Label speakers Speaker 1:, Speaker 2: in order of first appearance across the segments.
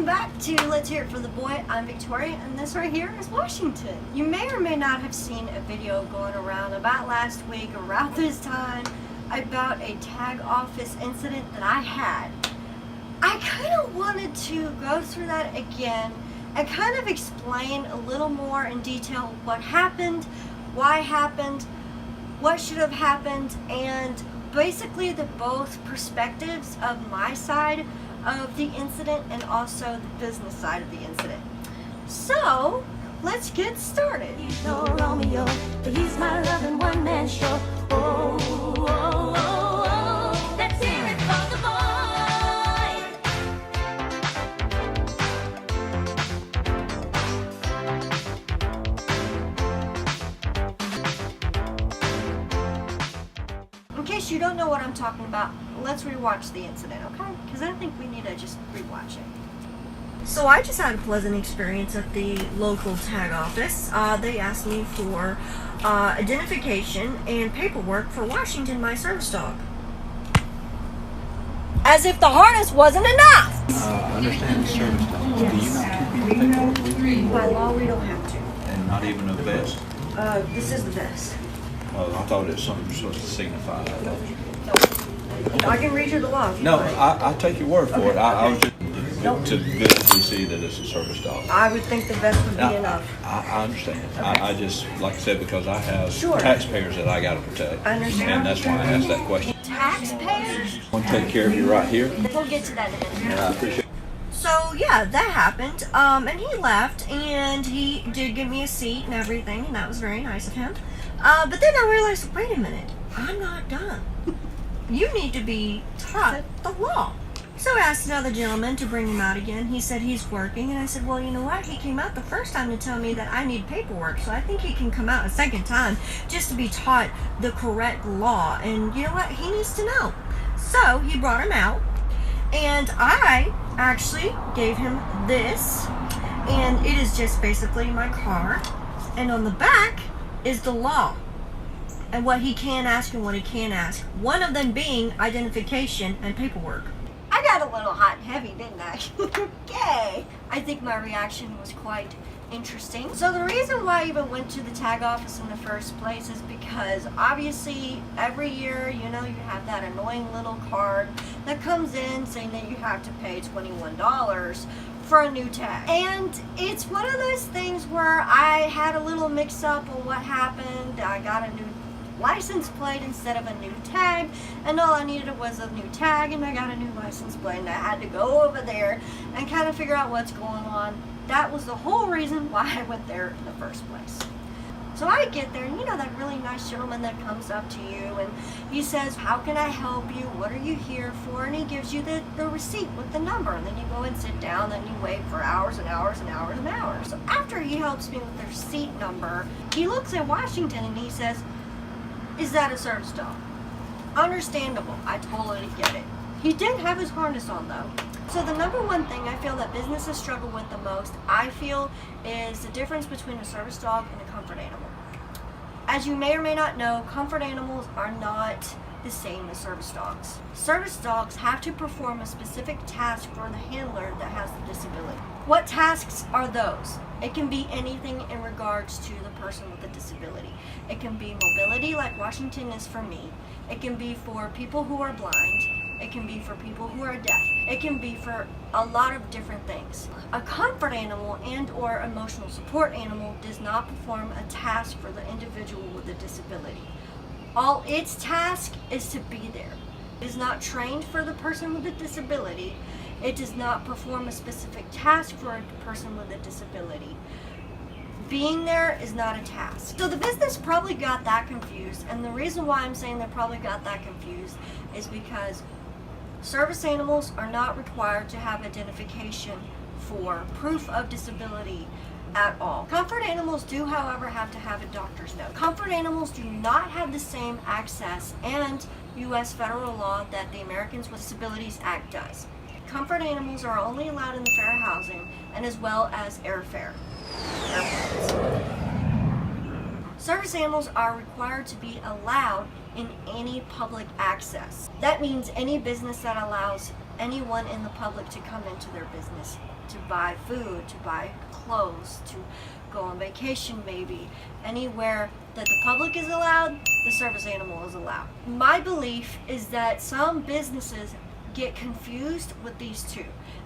Speaker 1: Welcome back to Let's Hear It for the Boy. I'm Victoria, and this right here is Washington. You may or may not have seen a video going around about last week, around this time, about a tag office incident that I had. I kind of wanted to go through that again and kind of explain a little more in detail what happened, why happened, what should have happened, and basically the both perspectives of my side of the incident and also the business side of the incident. So let's get started.
Speaker 2: He's no Romeo, but he's my loving one-man show. Oh, oh, oh, oh, let's hear it for the boy.
Speaker 1: In case you don't know what I'm talking about, let's rewatch the incident, okay? Because I think we need to just rewatch it. So I just had a pleasant experience at the local tag office. They asked me for identification and paperwork for Washington, my service dog. As if the harness wasn't enough!
Speaker 3: I understand the service dog.
Speaker 1: Yes.
Speaker 3: Do you not keep any paperwork with you?
Speaker 1: By law, we don't have to.
Speaker 3: And not even a vest?
Speaker 1: This is the vest.
Speaker 3: Well, I thought it was something supposed to signify that.
Speaker 1: Nope. I can read you the law if you
Speaker 3: No,
Speaker 1: like.
Speaker 3: I take your word for
Speaker 1: Okay,
Speaker 3: it. I was
Speaker 1: okay.
Speaker 3: just to visibly see that it's a service dog.
Speaker 1: I would think the vest would be
Speaker 3: Now,
Speaker 1: enough.
Speaker 3: I understand.
Speaker 1: Okay.
Speaker 3: I just, like I said, because I have
Speaker 1: Sure.
Speaker 3: taxpayers that I got to protect.
Speaker 1: I understand.
Speaker 3: And that's why I asked that question.
Speaker 1: Taxpayers?
Speaker 3: I want to take care of you right here,
Speaker 1: We'll get to that in a minute.
Speaker 3: and I appreciate.
Speaker 1: So yeah, that happened. And he left, and he did give me a seat and everything, and that was very nice of him. But then I realized, wait a minute, I'm not done. You need to be taught the law. So I asked another gentleman to bring him out again. He said he's working, and I said, well, you know what? He came out the first time to tell me that I need paperwork, so I think he can come out a second time just to be taught the correct law. And you know what? He needs to know. So he brought him out, and I actually gave him this, and it is just basically my card, and on the back is the law and what he can ask and what he can't ask, one of them being identification and paperwork. I got a little hot and heavy, didn't I? Yay! I think my reaction was quite interesting. So the reason why I even went to the tag office in the first place is because obviously every year, you know, you have that annoying little card that comes in saying that you have to pay $21 for a new tag. And it's one of those things where I had a little mix up on what happened. I got a new license plate instead of a new tag, and all I needed was a new tag, and I got a new license plate, and I had to go over there and kind of figure out what's going on. That was the whole reason why I went there in the first place. So I get there, and you know that really nice gentleman that comes up to you, and he says, how can I help you? What are you here for? And he gives you the receipt with the number, and then you go and sit down, and you wait for hours and hours and hours and hours. So after he helps me with the receipt number, he looks at Washington, and he says, is that a service dog? Understandable. I totally get it. He did have his harness on though. So the number one thing I feel that businesses struggle with the most, I feel, is the difference between a service dog and a comfort animal. As you may or may not know, comfort animals are not the same as service dogs. Service dogs have to perform a specific task for the handler that has the disability. What tasks are those? It can be anything in regards to the person with the disability. It can be mobility, like Washington is for me. It can be for people who are blind. It can be for people who are deaf. It can be for a lot of different things. A comfort animal and or emotional support animal does not perform a task for the individual with a disability. All its task is to be there. It is not trained for the person with a disability. It does not perform a specific task for a person with a disability. Being there is not a task. So the business probably got that confused, and the reason why I'm saying they probably got that confused is because service animals are not required to have identification for proof of disability at all. Comfort animals do, however, have to have a doctor's note. Comfort animals do not have the same access and U.S. federal law that the Americans with Disabilities Act does. Comfort animals are only allowed in the fair housing and as well as airfare. Service animals are required to be allowed in any public access. That means any business that allows anyone in the public to come into their business, to buy food, to buy clothes, to go on vacation maybe. Anywhere that the public is allowed, the service animal is allowed. My belief is that some businesses get confused with these two.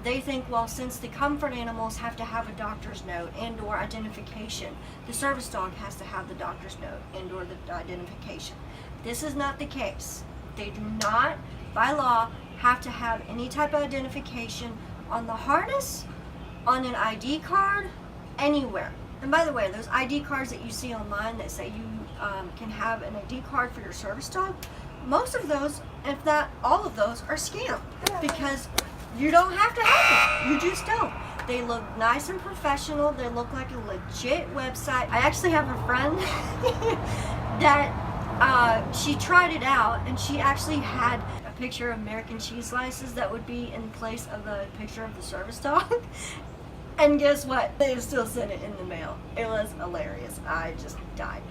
Speaker 1: They think, well, since the comfort animals have to have a doctor's note and or identification, the service dog has to have the doctor's note and or the identification. This is not the case. They do not, by law, have to have any type of identification on the harness, on an ID card, anywhere. And by the way, those ID cards that you see online that say you can have an ID card for your service dog, most of those, if not all of those, are scam, because you don't have to have them. You just don't. They look nice and professional. They look like a legit website. I actually have a friend that she tried it out, and she actually had a picture of American cheese slices that would be in place of the picture of the service dog. And guess what? They still sent it in the mail. It was hilarious. I just died.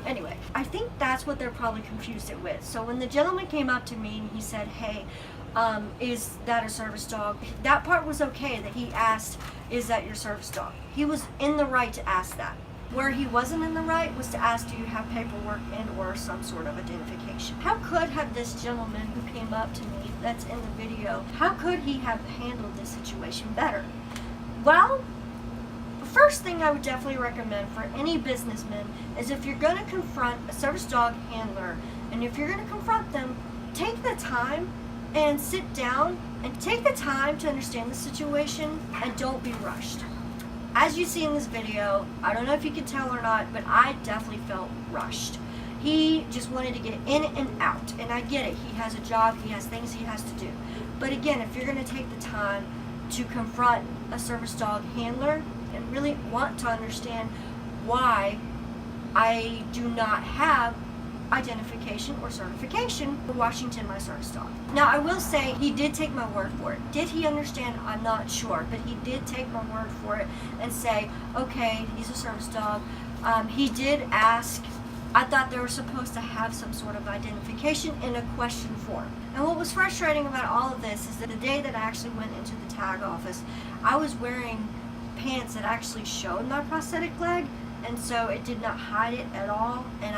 Speaker 1: Anyway, I think that's what they're probably confused it with. So when the gentleman came up to me and he said, hey, is that a service dog? That part was okay that he asked, is that your service dog? He was in the right to ask that. Where he wasn't in the right was to ask, do you have paperwork and or some sort of identification? How could have this gentleman who came up to me that's in the video, how could he have handled this situation better? Well, the first thing I would definitely recommend for any businessman is if you're going to confront a service dog handler, and if you're going to confront them, take the time and sit down and take the time to understand the situation and don't be rushed. As you see in this video, I don't know if you can tell or not, but I definitely felt rushed. He just wanted to get in and out, and I get it. He has a job, he has things he has to do. But again, if you're going to take the time to confront a service dog handler and really want to understand why I do not have identification or certification for Washington, my service dog. Now, I will say he did take my word for it. Did he understand? I'm not sure, but he did take my word for it and say, okay, he's a service dog. He did ask. I thought they were supposed to have some sort of identification in a question form. And what was frustrating about all of this is that the day that I actually went into the tag office, I was wearing pants that actually showed my prosthetic leg, and so it did not hide it at all. And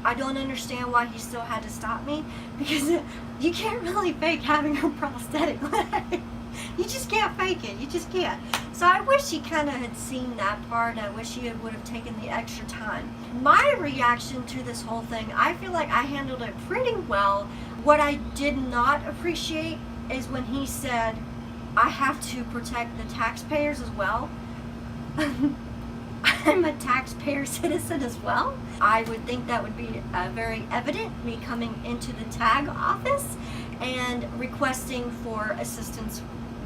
Speaker 1: I don't understand why he still had to stop me, because you can't really fake having a prosthetic leg. You just can't fake it. You just can't. So I wish he kind of had seen that part, and I wish he would have taken the extra time. My reaction to this whole thing, I feel like I handled it pretty well. What I did not appreciate is when he said, I have to protect the taxpayers as well. I'm a taxpayer citizen as well. I would think that would be very evident, me coming into the tag office and requesting for assistance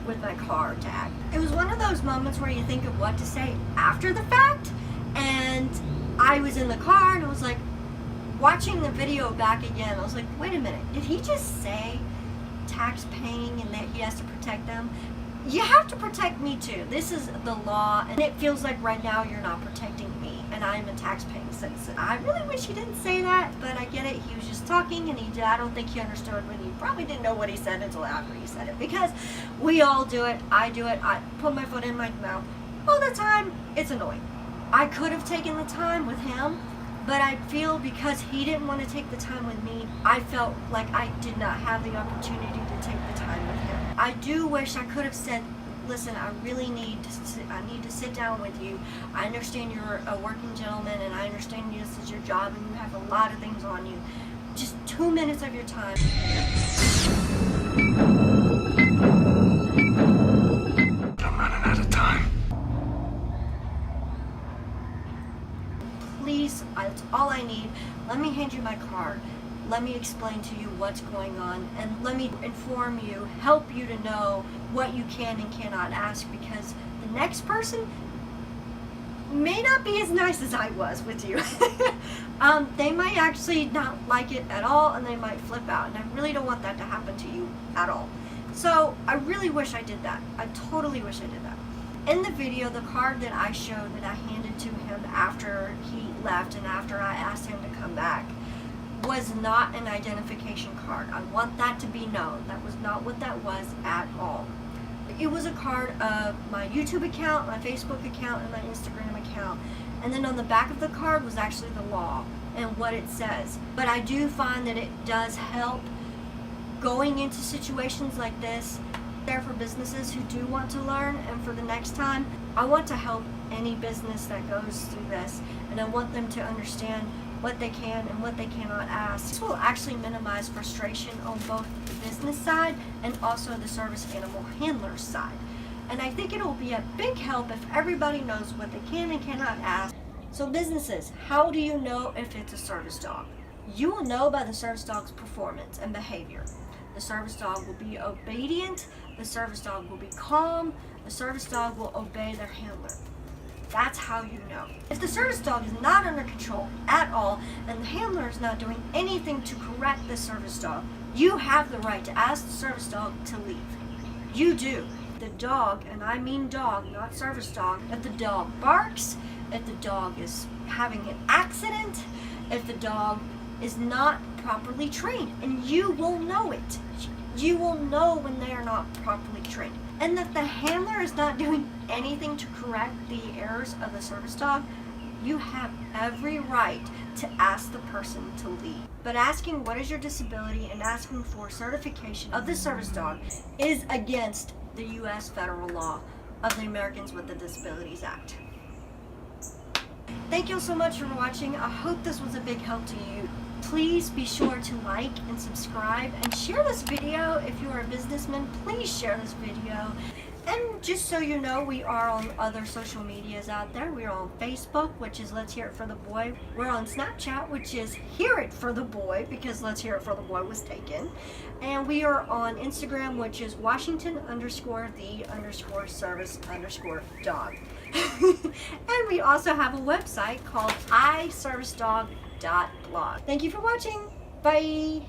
Speaker 1: with my car tag. It was one of those moments where you think of what to say after the fact, and I was in the car and I was like, watching the video back again, I was like, wait a minute, did he just say tax paying and that he has to protect them? You have to protect me too. This is the law, and it feels like right now you're not protecting me, and I'm a tax-paying citizen. I really wish he didn't say that, but I get it. He was just talking, and I don't think he understood when he probably didn't know what he said until after he said it, because we all do it. I do it. I put my foot in my mouth all the time. It's annoying. I could have taken the time with him, but I feel because he didn't want to take the time with me, I felt like I did not have the opportunity to take the time with him. I do wish I could have said, listen, I really need to sit down with you. I understand you're a working gentleman, and I understand this is your job, and you have a lot of things on you. Just 2 minutes of your time.
Speaker 4: I'm running out of time.
Speaker 1: Please, that's all I need. Let me hand you my card. Let me explain to you what's going on, and let me inform you, help you to know what you can and cannot ask, because the next person may not be as nice as I was with you. They might actually not like it at all, and they might flip out, and I really don't want that to happen to you at all. So I really wish I did that. I totally wish I did that. In the video, the card that I showed that I handed to him after he left and after I asked him to come back, was not an identification card. I want that to be known. That was not what that was at all. It was a card of my YouTube account, my Facebook account, and my Instagram account. And then on the back of the card was actually the law and what it says. But I do find that it does help going into situations like this. There for businesses who do want to learn, and for the next time, I want to help any business that goes through this, and I want them to understand what they can and what they cannot ask. This will actually minimize frustration on both the business side and also the service animal handler side. And I think it'll be a big help if everybody knows what they can and cannot ask. So businesses, how do you know if it's a service dog? You will know by the service dog's performance and behavior. The service dog will be obedient, the service dog will be calm, the service dog will obey their handler. That's how you know. If the service dog is not under control at all and the handler is not doing anything to correct the service dog, you have the right to ask the service dog to leave. You do. The dog, and I mean dog, not service dog, if the dog barks, if the dog is having an accident, if the dog is not properly trained, and you will know it. You will know when they are not properly trained. And if the handler is not doing anything to correct the errors of the service dog, you have every right to ask the person to leave. But asking what is your disability and asking for certification of the service dog is against the U.S. federal law of the Americans with the Disabilities Act. Thank you so much for watching. I hope this was a big help to you. Please be sure to like and subscribe and share this video. If you are a businessman, please share this video. And just so you know, we are on other social medias out there. We are on Facebook, which is Let's Hear It For The Boy. We're on Snapchat, which is Hear It For The Boy, because Let's Hear It For The Boy was taken. And we are on Instagram, which is Washington_the_service_dog. And we also have a website called iservicedog.blog. Thank you for watching. Bye.